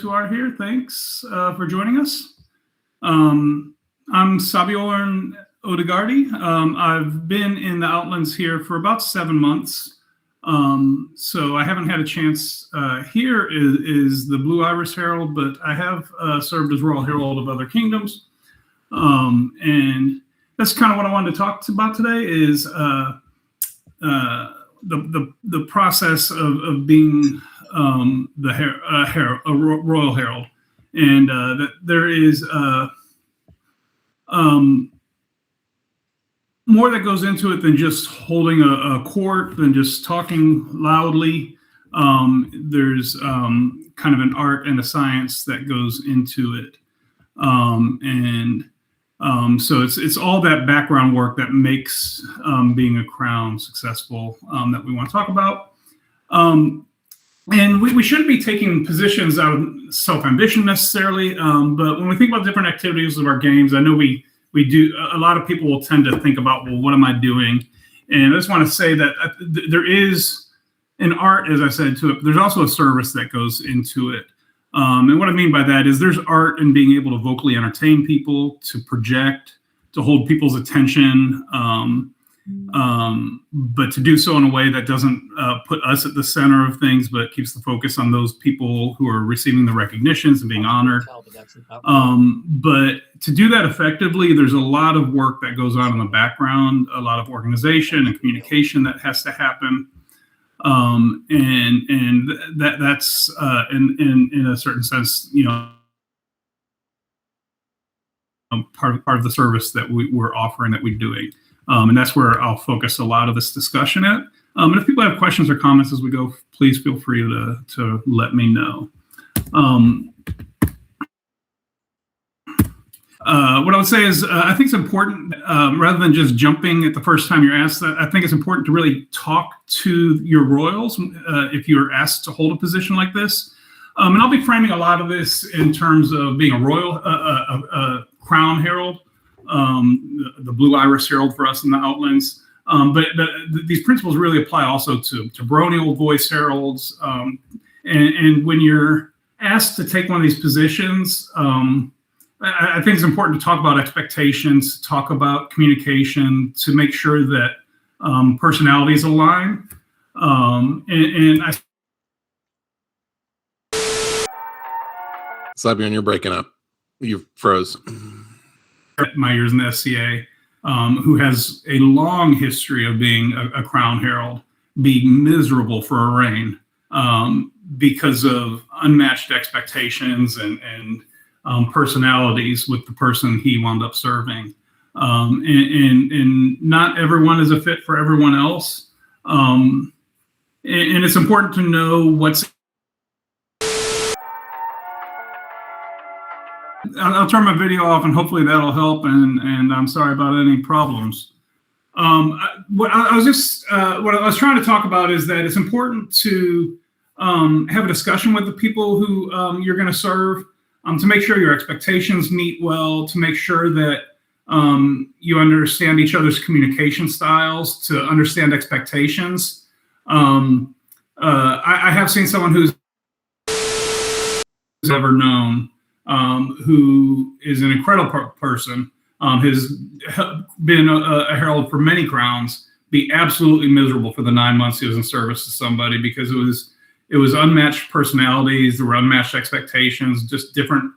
who are here, thanks for joining us. I'm Sbejorn Odegardi. I've been in the Outlands here for about 7 months. So I haven't had a chance. Here is the Blue Iris Herald, but I have served as Royal Herald of other kingdoms. And that's kind of what I wanted to talk about today is the process of being a Royal Herald. And that there is more that goes into it than just holding a court, than just talking loudly. There's kind of an art and a science that goes into it. So it's all that background work that makes being a crown successful that we want to talk about. And we shouldn't be taking positions out of self-ambition necessarily, but when we think about different activities of our games, I know we do. A lot of people will tend to think about, well, what am I doing? And I just want to say that there is an art, as I said, to it, but there's also a service that goes into it. And what I mean by that is there's art in being able to vocally entertain people, to project, to hold people's attention, but to do so in a way that doesn't put us at the center of things, but keeps the focus on those people who are receiving the recognitions and being honored. But to do that effectively, there's a lot of work that goes on in the background, a lot of organization and communication that has to happen. And that's in a certain sense, part of the service that we're offering, that we're doing. And that's where I'll focus a lot of this discussion at. And if people have questions or comments as we go, please feel free to let me know. What I would say is I think it's important, rather than just jumping at the first time you're asked that, I think it's important to really talk to your royals if you're asked to hold a position like this. And I'll be framing a lot of this in terms of being a royal, a crown herald, the Blue Iris Herald for us in the Outlands. But these principles really apply also to baronial voice heralds. And when you're asked to take one of these positions, I think it's important to talk about expectations, talk about communication, to make sure that personalities align. Sbejorn, you're breaking up. You froze. My years in the SCA, who has a long history of being a crown herald, being miserable for a reign because of unmatched expectations and personalities with the person he wound up serving. And not everyone is a fit for everyone else. And it's important to know what's... I'll turn my video off and hopefully that'll help. And I'm sorry about any problems. What I was trying to talk about is that it's important to have a discussion with the people who you're going to serve, to make sure your expectations meet well, to make sure that you understand each other's communication styles, to understand expectations. I have seen someone who's ever known, who is an incredible person, has been a herald for many crowns, be absolutely miserable for the 9 months he was in service to somebody, because it was unmatched personalities, there were unmatched expectations, just different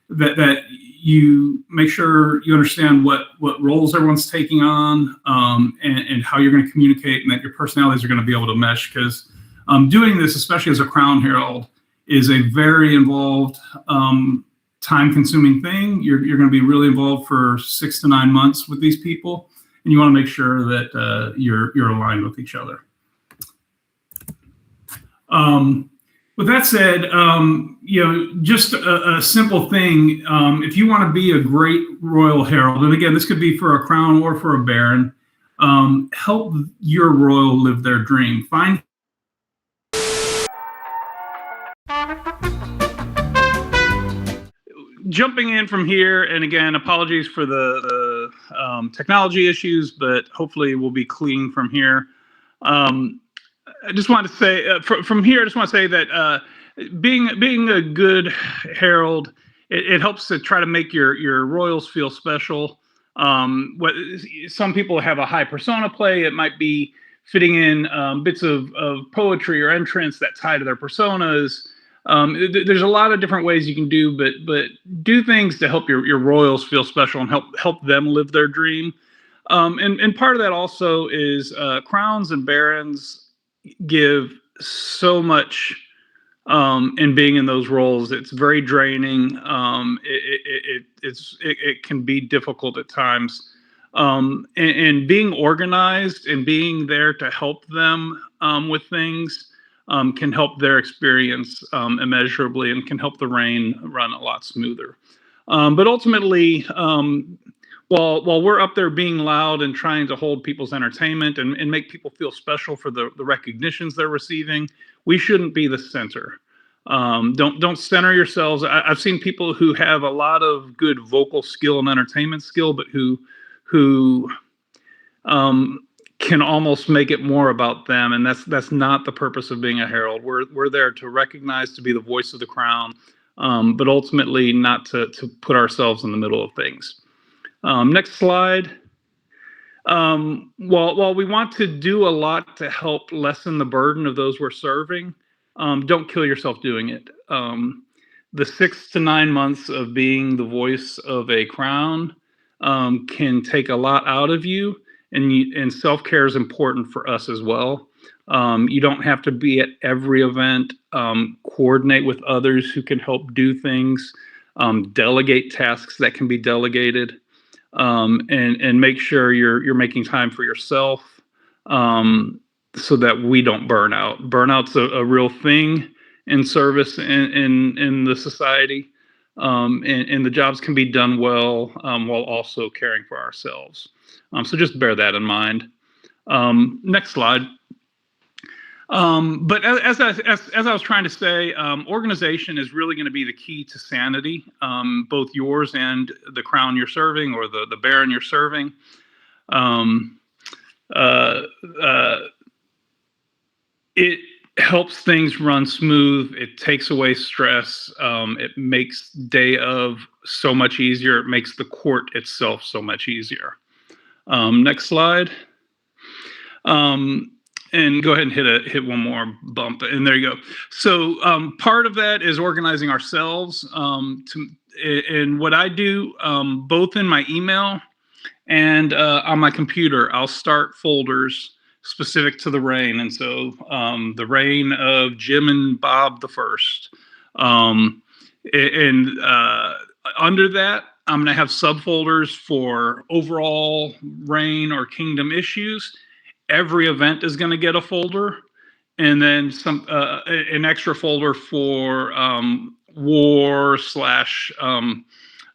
that you make sure you understand what roles everyone's taking on, and how you're going to communicate, and that your personalities are going to be able to mesh, because doing this, especially as a crown herald, is a very involved, time-consuming thing. You're going to be really involved for 6 to 9 months with these people, and you want to make sure that you're aligned with each other. With that said, just a simple thing. If you want to be a great royal herald, and again, this could be for a crown or for a baron, help your royal live their dream. Find jumping in from here, and again, apologies for the technology issues, but hopefully we'll be clean from here. I just want to say from here, I just want to say that being a good herald, it helps to try to make your royals feel special. What some people have a high persona play. It might be fitting in bits of poetry or entrance that tie to their personas. There's a lot of different ways you can do, but do things to help your royals feel special and help them live their dream. And part of that also is crowns and barons give so much in being in those roles. It's very draining. It can be difficult at times. And being organized and being there to help them with things can help their experience immeasurably and can help the reign run a lot smoother. But ultimately, while we're up there being loud and trying to hold people's entertainment and make people feel special for the recognitions they're receiving, we shouldn't be the center. Don't center yourselves. I've seen people who have a lot of good vocal skill and entertainment skill, but who can almost make it more about them, and that's not the purpose of being a herald. We're there to recognize, to be the voice of the crown, but ultimately not to put ourselves in the middle of things. Next slide. While we want to do a lot to help lessen the burden of those we're serving, don't kill yourself doing it. The 6 to 9 months of being the voice of a crown can take a lot out of you, and self-care is important for us as well. You don't have to be at every event. Coordinate with others who can help do things. Delegate tasks that can be delegated. And make sure you're making time for yourself, so that we don't burn out. Burnout's a real thing in service in the society, and the jobs can be done well while also caring for ourselves. So just bear that in mind. Next slide. But as I was trying to say, organization is really going to be the key to sanity, both yours and the crown you're serving, or the baron you're serving. It helps things run smooth. It takes away stress. It makes day of so much easier. It makes the court itself so much easier. Next slide. And go ahead and hit one more bump, and there you go. So part of that is organizing ourselves. And what I do, both in my email and on my computer, I'll start folders specific to the reign. And so the reign of Jim and Bob the First. And under that, I'm going to have subfolders for overall reign or kingdom issues. Every event is going to get a folder, and then an extra folder for war /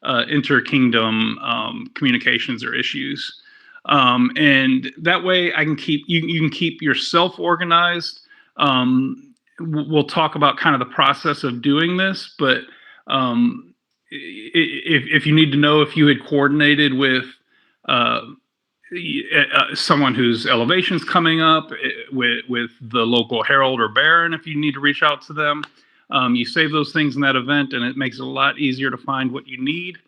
interkingdom communications or issues. And that way I can you can keep yourself organized. We'll talk about kind of the process of doing this, but if you need to know if you had coordinated with someone whose elevation's coming up, with the local herald or baron, if you need to reach out to them, you save those things in that event, and it makes it a lot easier to find what you need.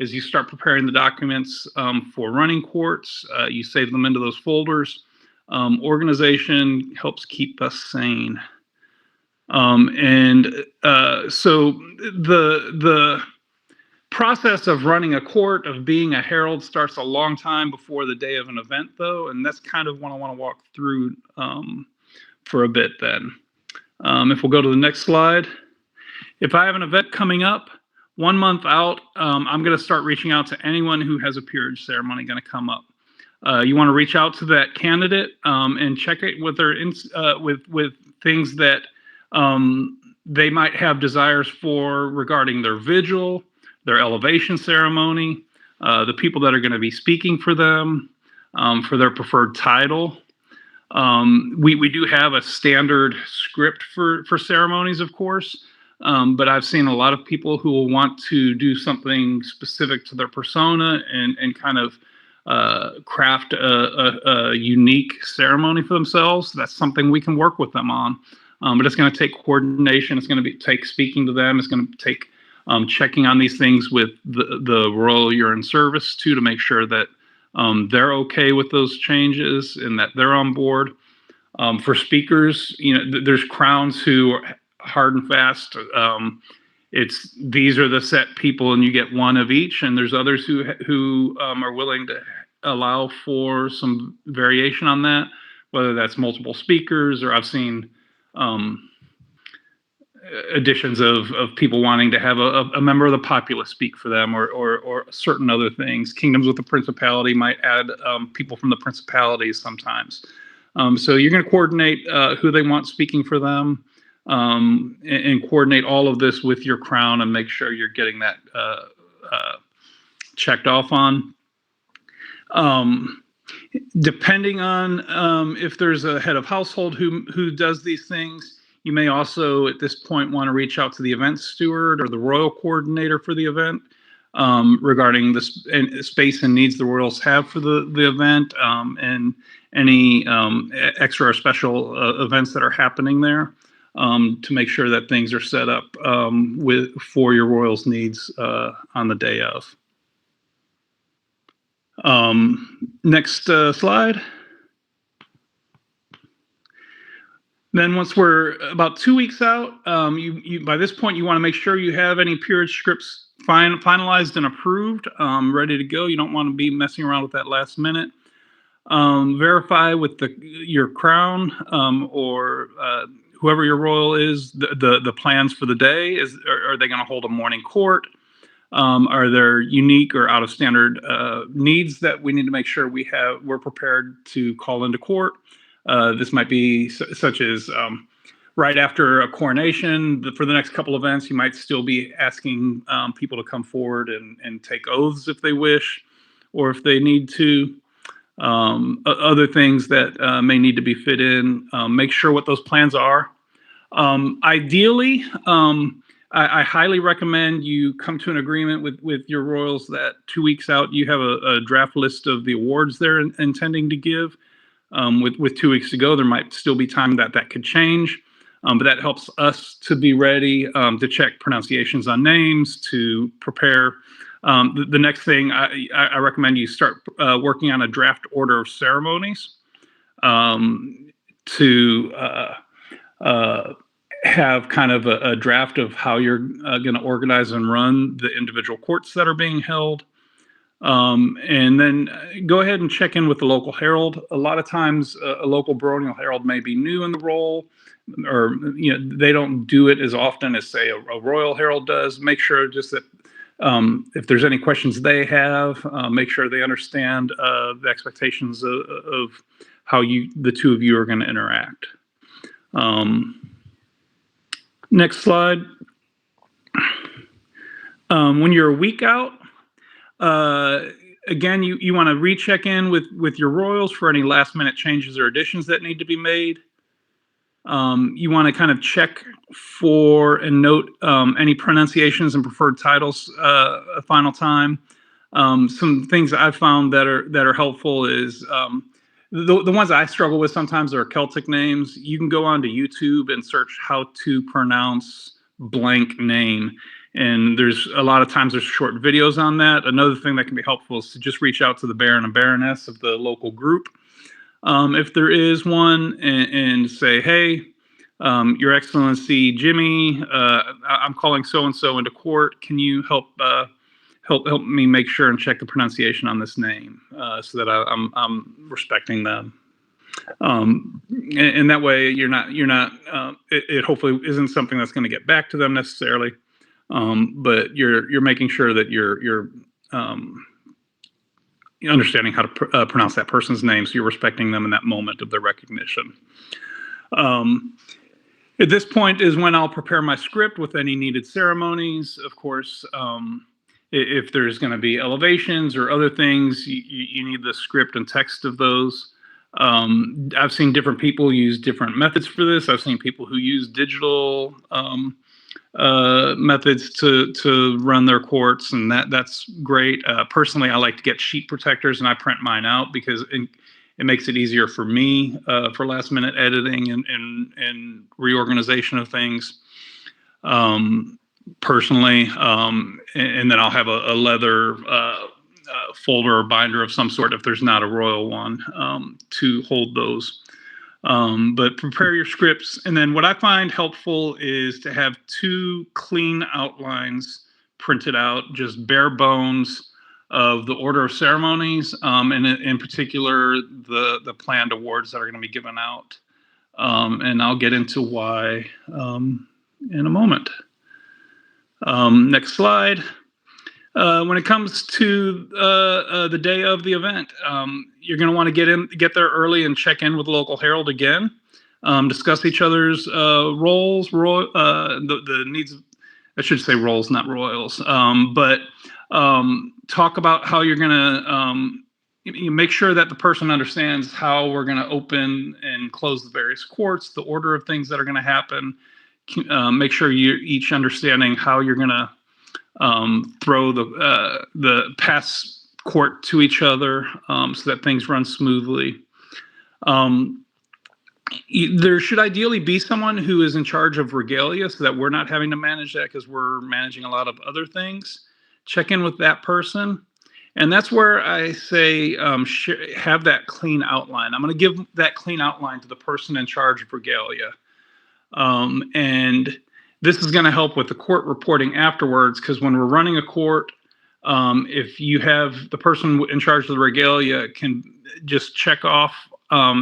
As you start preparing the documents for running courts, you save them into those folders. Organization helps keep us sane. So the process of running a court, of being a herald, starts a long time before the day of an event, though, and that's kind of what I want to walk through for a bit then. If we'll go to the next slide. If I have an event coming up 1 month out, I'm going to start reaching out to anyone who has a peerage ceremony going to come up. You want to reach out to that candidate and check it with their with things that they might have desires for regarding their vigil, their elevation ceremony, the people that are going to be speaking for them, for their preferred title. We do have a standard script for ceremonies, of course, but I've seen a lot of people who will want to do something specific to their persona and kind of craft a unique ceremony for themselves, that's something we can work with them on. But it's going to take coordination. It's going to take speaking to them. It's going to take checking on these things with the royal you're in service to make sure that they're okay with those changes and that they're on board. For speakers, there's crowns who are hard and fast. These are the set people, and you get one of each. And there's others who are willing to allow for some variation on that, whether that's multiple speakers, or I've seen additions of people wanting to have a member of the populace speak for them, or certain other things. Kingdoms with the principality might add people from the principalities sometimes. So you're going to coordinate who they want speaking for them, and coordinate all of this with your crown and make sure you're getting that checked off on. Depending on if there's a head of household who does these things, you may also at this point want to reach out to the event steward or the royal coordinator for the event regarding the space and needs the royals have for the event, and any extra or special events that are happening there, to make sure that things are set up for your royals' needs on the day of. Next slide. Then once we're about 2 weeks out, you by this point, you want to make sure you have any peerage scripts finalized and approved, ready to go. You don't want to be messing around with that last minute. Verify with your crown or whoever your royal is the plans for the day. Are they going to hold a morning court? Are there unique or out of standard needs that we need to make sure we're prepared to call into court? This might be such as right after a coronation. For the next couple events, you might still be asking people to come forward and take oaths if they wish, or if they need to. Other things that may need to be fit in. Make sure what those plans are. Ideally, I highly recommend you come to an agreement with your royals that 2 weeks out you have a draft list of the awards they're intending to give. With 2 weeks to go, there might still be time that could change, but that helps us to be ready to check pronunciations on names, to prepare. The next thing I recommend you start working on a draft order of ceremonies to have kind of a draft of how you're going to organize and run the individual courts that are being held. And then go ahead and check in with the local herald. A lot of times a local baronial herald may be new in the role, or they don't do it as often as, say, a royal herald does. Make sure just that if there's any questions they have, make sure they understand the expectations of how the two of you are going to interact. Next slide. When you're a week out, again, you want to recheck in with your royals for any last minute changes or additions that need to be made. You want to kind of check for and note any pronunciations and preferred titles a final time. Some things I've found that are helpful is the ones I struggle with sometimes are Celtic names. You can go onto YouTube and search how to pronounce blank name. And there's a lot of times there's short videos on that. Another thing that can be helpful is to just reach out to the baron and baroness of the local group, if there is one, and say, hey, Your Excellency Jimmy, I'm calling so-and-so into court. Can you help me make sure and check the pronunciation on this name, so that I'm respecting them. And that way you're not it hopefully isn't something that's going to get back to them necessarily. But you're making sure that you're understanding how to pronounce that person's name, so you're respecting them in that moment of their recognition. At this point is when I'll prepare my script with any needed ceremonies. Of course, if there's going to be elevations or other things, you need the script and text of those. I've seen different people use different methods for this. I've seen people who use digital methods to run their courts, and that's great. Personally, I like to get sheet protectors, and I print mine out because it makes it easier for me for last minute editing and reorganization of things. Personally, and then I'll have a leather folder or binder of some sort if there's not a royal one to hold those. But prepare your scripts. And then what I find helpful is to have 2 clean outlines printed out, just bare bones of the order of ceremonies, and in particular, the planned awards that are going to be given out. And I'll get into why in a moment. Next slide. When it comes to the day of the event, you're going to want to get there early and check in with the local herald again. Discuss each other's roles, the needs. I should say roles, not royals. But talk about how you're going to you make sure that the person understands how we're going to open and close the various courts, the order of things that are going to happen. Make sure you're each understanding how you're going to throw the pass court to each other so that things run smoothly. There should ideally be someone who is in charge of regalia so that we're not having to manage that because we're managing a lot of other things. Check in with that person. And that's where I say have that clean outline. I'm going to give that clean outline to the person in charge of regalia. And this is going to help with the court reporting afterwards, because when we're running a court, if you have the person in charge of the regalia can just check off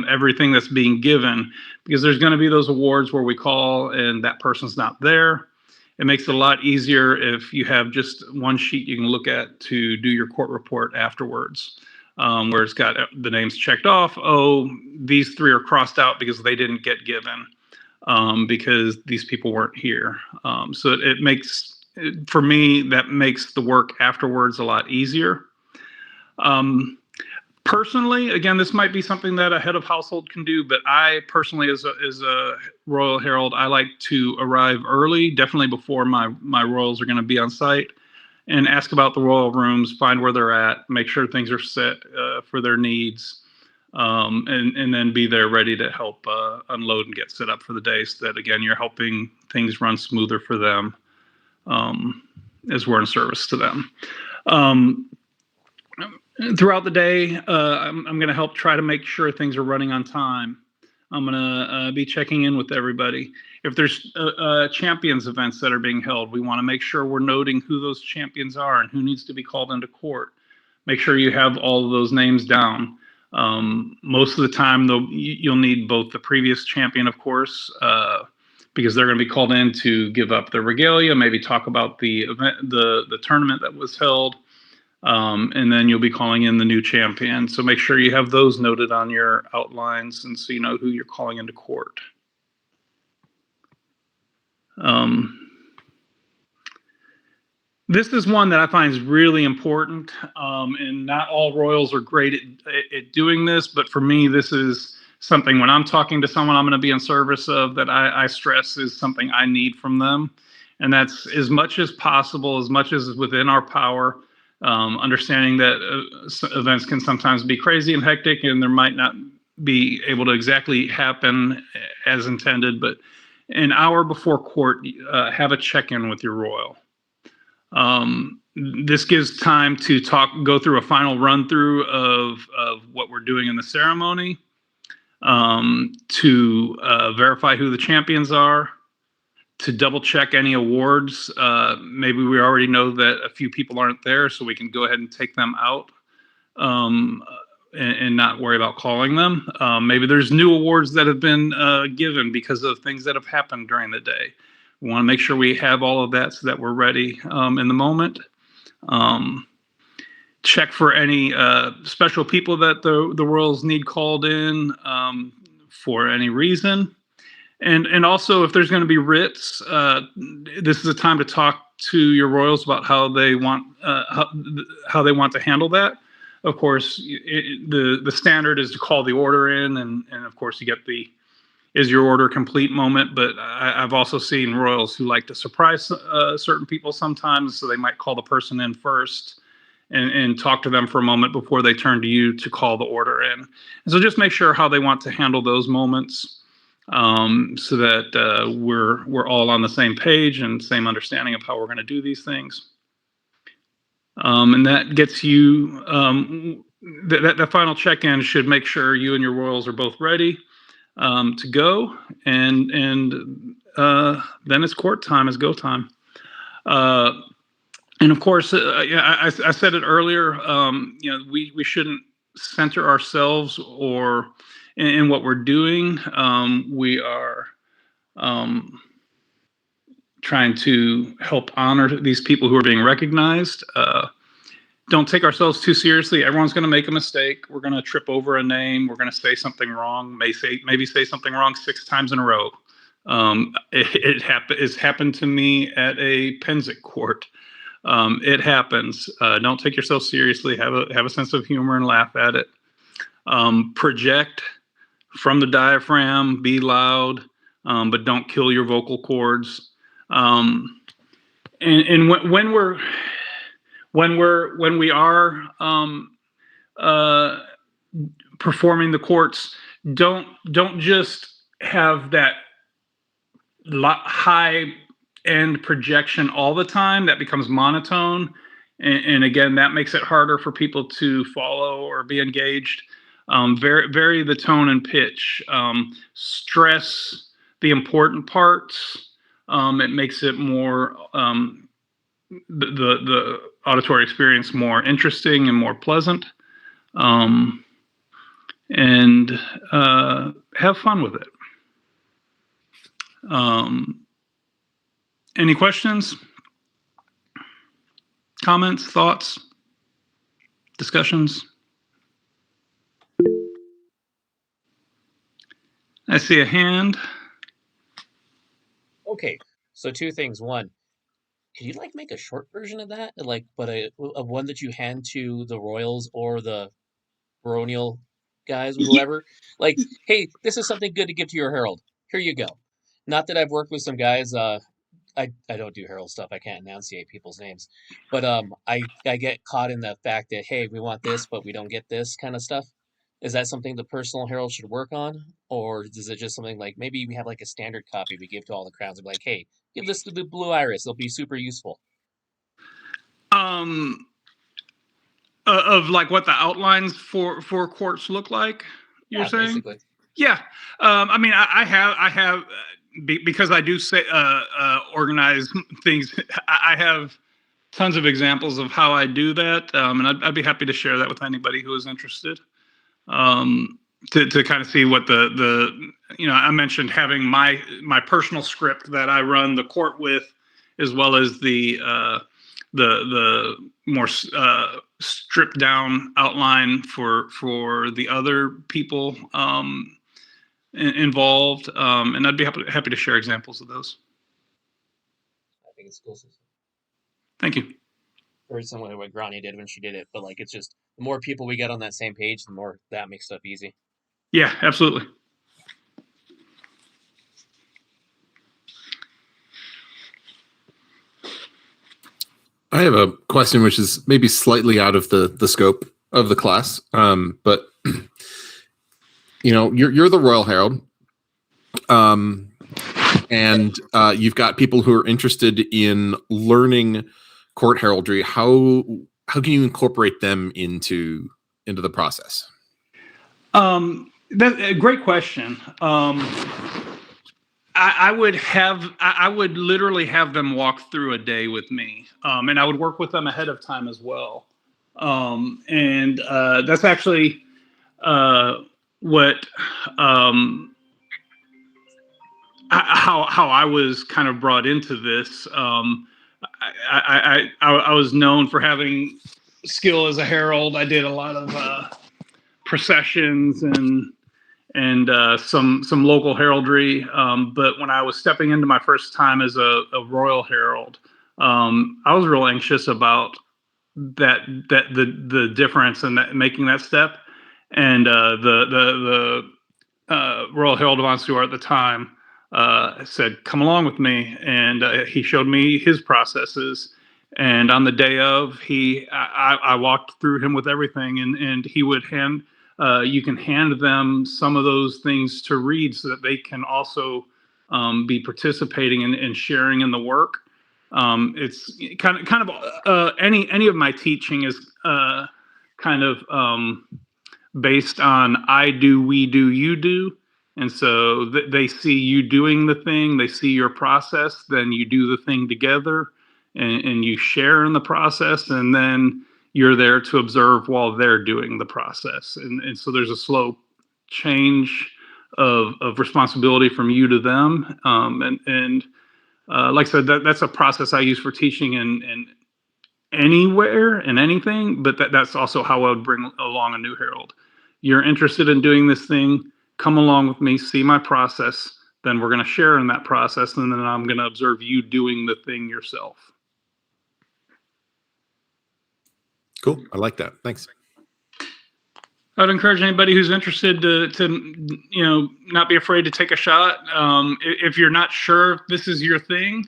everything that's being given, because there's going to be those awards where we call and that person's not there. It makes it a lot easier if you have just one sheet you can look at to do your court report afterwards, where it's got the names checked off. Oh, these 3 are crossed out because they didn't get given. Because these people weren't here. So it makes, for me, that makes the work afterwards a lot easier. Personally, again, this might be something that a head of household can do, but I personally, as a royal herald, I like to arrive early, definitely before my royals are going to be on site, and ask about the royal rooms, find where they're at, make sure things are set for their needs. And then be there ready to help unload and get set up for the day, so that, again, you're helping things run smoother for them as we're in service to them. Throughout the day, I'm going to help try to make sure things are running on time. I'm going to be checking in with everybody. If there's champions events that are being held, we want to make sure we're noting who those champions are and who needs to be called into court. Make sure you have all of those names down. Most of the time, though, you'll need both the previous champion, of course, because they're going to be called in to give up their regalia, maybe talk about the event, the tournament that was held, and then you'll be calling in the new champion. So make sure you have those noted on your outlines, and so you know who you're calling into court. This is one that I find is really important, and not all royals are great at doing this, but for me, this is something when I'm talking to someone I'm going to be in service of that I stress is something I need from them. And that's as much as possible, as much as is within our power, understanding that events can sometimes be crazy and hectic, and there might not be able to exactly happen as intended, but an hour before court, have a check-in with your royal. This gives time to go through a final run through of what we're doing in the ceremony, to verify who the champions are, to double check any awards. Maybe we already know that a few people aren't there, so we can go ahead and take them out, and not worry about calling them. Maybe there's new awards that have been given because of things that have happened during the day. We want to make sure we have all of that so that we're ready in the moment. Check for any special people that the royals need called in for any reason. And also, if there's going to be writs, this is a time to talk to your royals about how they want to handle that. Of course, the standard is to call the order in, and of course you get the is your order complete moment, but I've also seen royals who like to surprise certain people sometimes, so they might call the person in first and talk to them for a moment before they turn to you to call the order in. And so just make sure how they want to handle those moments, so that we're all on the same page and same understanding of how we're going to do these things. And that gets you, that final check-in should make sure you and your royals are both ready to go, and then it's court time, it's go time. And of course, I said it earlier, we shouldn't center ourselves or in what we're doing. We are trying to help honor these people who are being recognized. Don't take ourselves too seriously. Everyone's going to make a mistake. We're going to trip over a name. We're going to say something wrong. Maybe say something wrong 6 times in a row. It's happened to me at a Penzic court. It happens. Don't take yourself seriously. Have a sense of humor and laugh at it. Project from the diaphragm. Be loud, but don't kill your vocal cords. And when we are performing the courts, don't just have that high end projection all the time. That becomes monotone, and again, that makes it harder for people to follow or be engaged. Vary the tone and pitch. Stress the important parts. It makes it more the auditory experience more interesting and more pleasant, and have fun with it. Any questions, comments, thoughts, discussions? I see a hand. Okay, so 2 things. One, could you make a short version of that, but a one that you hand to the royals or the baronial guys, whoever? Hey, this is something good to give to your herald. Here you go. Not that I've worked with some guys. I don't do herald stuff. I can't enunciate people's names, but I get caught in the fact that, hey, we want this, but we don't get this kind of stuff. Is that something the personal herald should work on, or is it just something maybe we have a standard copy we give to all the crowns and be hey, give this to the blue iris. It'll be super useful. Of what the outlines for courts look like, you're saying? Basically. Yeah. I mean, I have because I do say organize things. I have tons of examples of how I do that, and I'd be happy to share that with anybody who is interested. To kind of see what I mentioned having my personal script that I run the court with, as well as the more stripped down outline for the other people involved, and I'd be happy to share examples of those. I think it's cool. Thank you. Very similar to what Grani did when she did it, but it's just the more people we get on that same page, the more that makes stuff easy. Yeah, absolutely. I have a question which is maybe slightly out of the scope of the class, but you're the Royal Herald, and you've got people who are interested in learning court heraldry. How can you incorporate them into the process? That's a great question. I would literally have them walk through a day with me, and I would work with them ahead of time as well. And that's actually what how I was kind of brought into this. I was known for having skill as a herald. I did a lot of processions and some local heraldry. But when I was stepping into my first time as a royal herald, I was real anxious about the difference and making that step. And the Royal Herald of Ansuar at the time said, "Come along with me," and he showed me his processes. And on the day of, I walked through him with everything, and he would hand. You can hand them some of those things to read so that they can also be participating and sharing in the work. It's kind of any of my teaching is kind of based on I do, we do, you do. And so they see you doing the thing, they see your process, then you do the thing together and you share in the process, and then you're there to observe while they're doing the process. And so there's a slow change of responsibility from you to them. Like I said, that's a process I use for teaching and anywhere and anything, but that's also how I would bring along a new herald. You're interested in doing this thing, come along with me, see my process, then we're going to share in that process, and then I'm going to observe you doing the thing yourself. Cool. I like that. Thanks. I'd encourage anybody who's interested to not be afraid to take a shot. If you're not sure if this is your thing,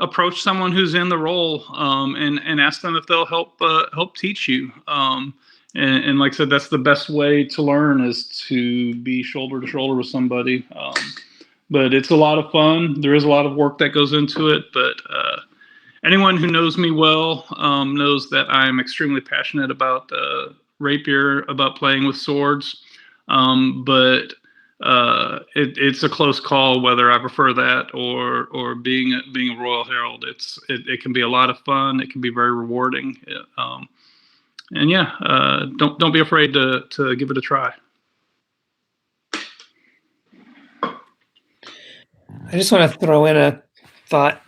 approach someone who's in the role and ask them if they'll help teach you. And like I said, that's the best way to learn, is to be shoulder to shoulder with somebody. But it's a lot of fun. There is a lot of work that goes into it. But anyone who knows me well knows that I'm extremely passionate about rapier, about playing with swords. But it's a close call whether I prefer that or being a Royal Herald. It can be a lot of fun. It can be very rewarding. And yeah, don't be afraid to give it a try. I just want to throw in a thought.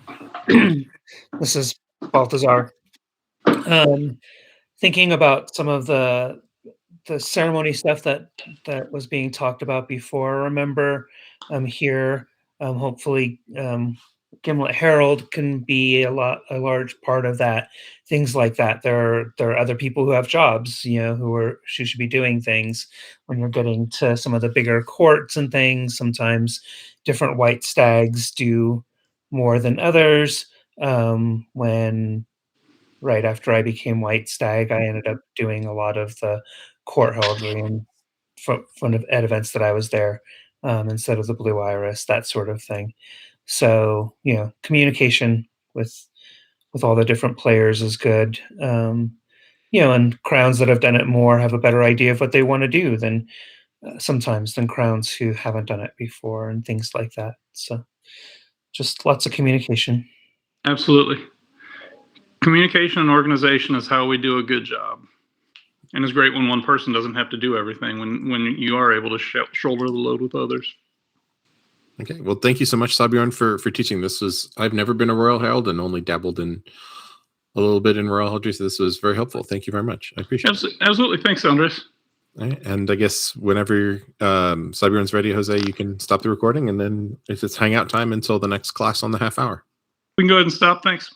This is Balthazar. Thinking about some of the ceremony stuff that was being talked about before. Remember, here, hopefully, Gimlet Herald can be a large part of that. Things like that. There are other people who have jobs, who should be doing things. When you're getting to some of the bigger courts and things, sometimes different white stags do more than others. When right after I became white stag, I ended up doing a lot of the court heraldry and front of ed events that I was there, instead of the blue iris, that sort of thing. So, communication with all the different players is good. And crowns that have done it more have a better idea of what they want to do than sometimes than crowns who haven't done it before, and things like that. So just lots of communication. Absolutely. Communication and organization is how we do a good job. And it's great when one person doesn't have to do everything, when you are able to shoulder the load with others. Okay. Well, thank you so much, Sbejorn, for teaching. I've never been a Royal Herald and only dabbled in a little bit in Royal Heraldry, so this was very helpful. Thank you very much. I appreciate it. Absolutely. Thanks, Andres. All right. And I guess whenever Sbejorn's ready, Jose, you can stop the recording, and then it's hangout time until the next class on the half hour. We can go ahead and stop. Thanks.